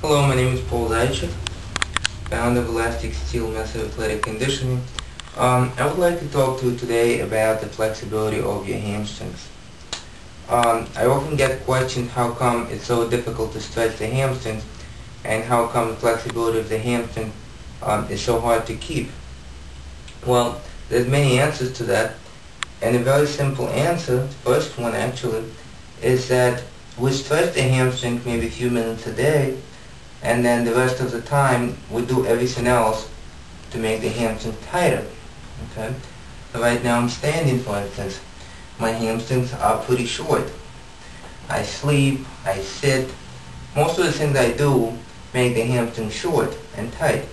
Hello, my name is Paul Zaychik, founder of elasticsteel method of athletic conditioning. I would like to talk to you today about the flexibility of your hamstrings. I often get questioned how come it's so difficult to stretch the hamstrings and how come the flexibility of the hamstring is so hard to keep. Well, there's many answers to that, and a very simple answer, the first one actually, is that we stretch the hamstring maybe a few minutes a day, and then the rest of the time we do everything else to make the hamstring tighter. Okay? So right now I'm standing, for instance. My hamstrings are pretty short. I sleep, I sit. Most of the things I do make the hamstring short and tight.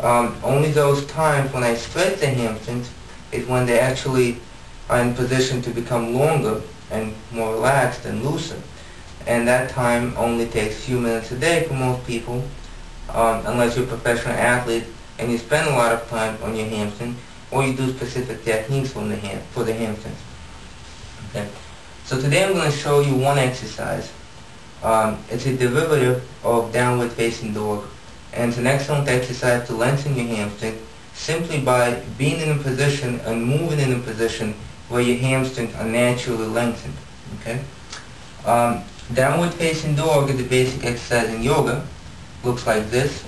Only those times when I stretch the hamstrings is when they actually are in position to become longer and more relaxed and looser. And that time only takes a few minutes a day for most people, unless you're a professional athlete and you spend a lot of time on your hamstring, or you do specific techniques for the hamstrings. Okay. So today I'm going to show you one exercise. It's a derivative of downward facing dog, and it's an excellent exercise to lengthen your hamstring simply by being in a position and moving in a position where your hamstrings are naturally lengthened. Okay. Downward facing dog is a basic exercise in yoga. Looks like this.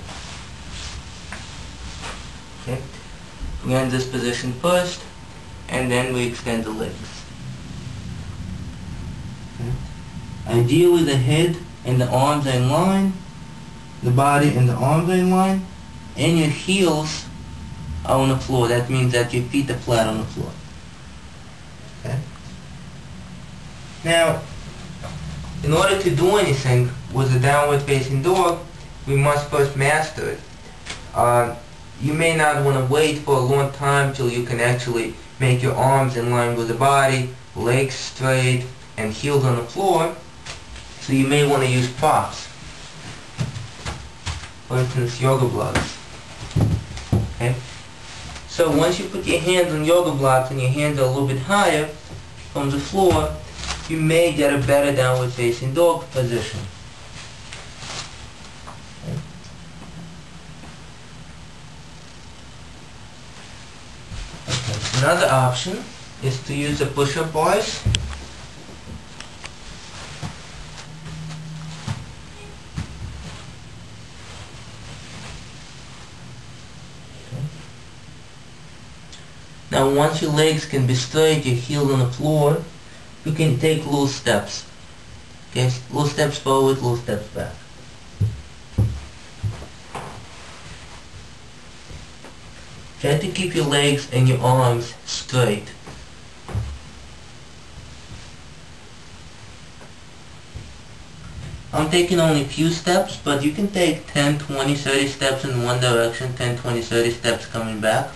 Okay. We end this position first, and then we extend the legs. Okay. Ideally the head and the arms are in line, the body and the arms are in line, and your heels are on the floor. That means that your feet are flat on the floor. Okay. Now, in order to do anything with a downward facing dog, we must first master it. You may not want to wait for a long time till you can actually make your arms in line with the body, legs straight, and heels on the floor. So you may want to use props. For instance, yoga blocks. Okay? So once you put your hands on yoga blocks and your hands are a little bit higher from the floor, you may get a better downward facing dog position. Okay. Okay. Another option is to use the push-up bars. Okay. Now once your legs can be straight, your heels on the floor, you can take little steps. Okay, little steps forward, little steps back. Try to keep your legs and your arms straight. I'm taking only a few steps, but you can take 10, 20, 30 steps in one direction, 10, 20, 30 steps coming back.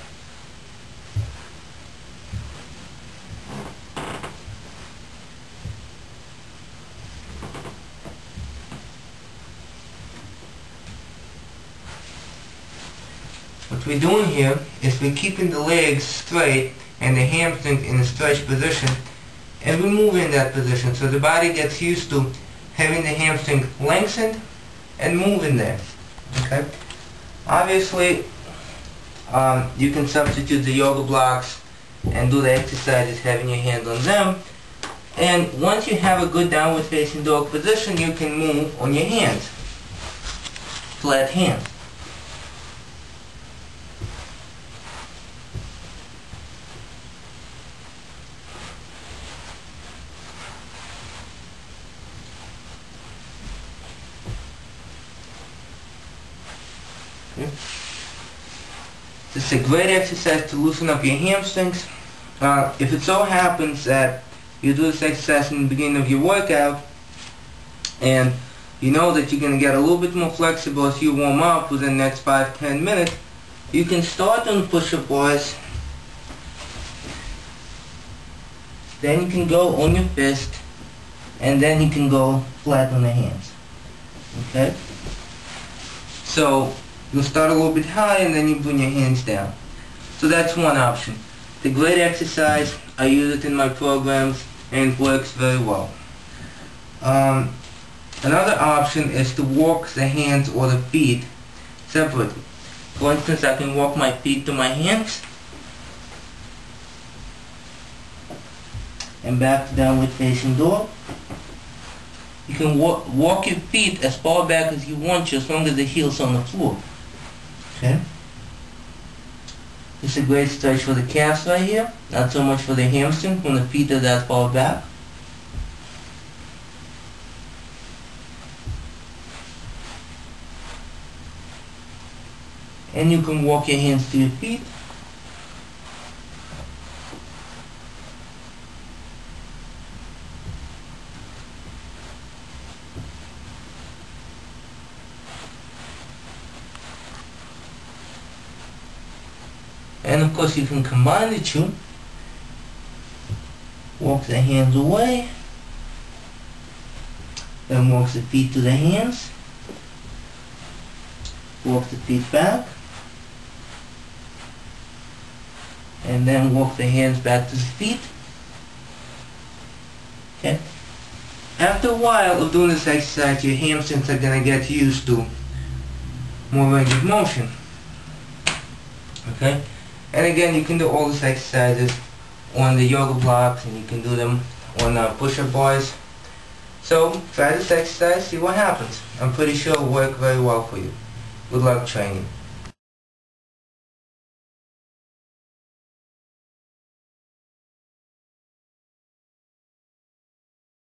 What we're doing here is we're keeping the legs straight and the hamstrings in a stretched position, and we move in that position so the body gets used to having the hamstring lengthened and moving there. Okay. Obviously, you can substitute the yoga blocks and do the exercises having your hands on them. And once you have a good downward facing dog position, you can move on your hands, flat hands. This is a great exercise to loosen up your hamstrings. If it so happens that you do this exercise in the beginning of your workout and you know that you're going to get a little bit more flexible as you warm up within the next 5-10 minutes, you can start on push-up bars, then you can go on your fist, and then you can go flat on the hands. Okay? So you'll start a little bit high and then you bring your hands down. So that's one option. The great exercise, I use it in my programs and it works very well. Another option is to walk the hands or the feet separately. For instance, I can walk my feet to my hands and back to downward facing dog. You can walk your feet as far back as you want to, as long as the heel's on the floor. Okay? This is a great stretch for the calves right here, not so much for the hamstring when the feet are that far back. And you can walk your hands to your feet. And of course you can combine the two. Walk the hands away. Then walk the feet to the hands. Walk the feet back. And then walk the hands back to the feet. Okay. After a while of doing this exercise, your hamstrings are going to get used to more range of motion. Okay. And again, you can do all these exercises on the yoga blocks, and you can do them on push-up bars. So try this exercise, see what happens. I'm pretty sure it will work very well for you. Good luck training.